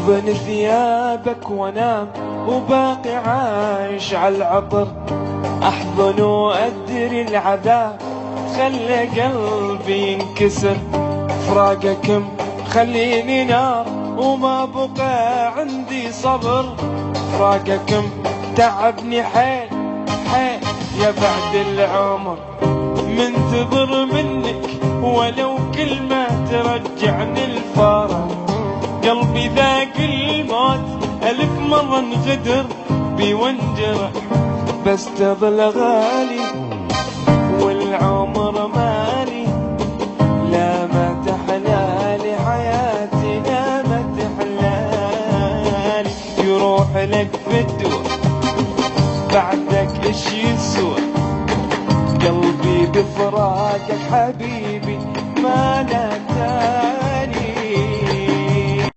احضن ثيابك وانام وباقي عايش على العطر، احضن وادري العذاب خلى قلبي ينكسر، فراقك مخليني نار وما بقى عندي صبر، فراقك تعبني حيل حيل يا بعد العمر، منتظر منك ولو كلمة ترجعني الفارق، قلبي ذاق الموت ألف مرة انغدر بي وانجرح، بس تظل غالي والعمر مالي، لا ما تحلالي حياتي لا ما تحلالي، يروح لك بالدور بعدك ايش يسوى، قلبي بفراقك حبيبي ما لا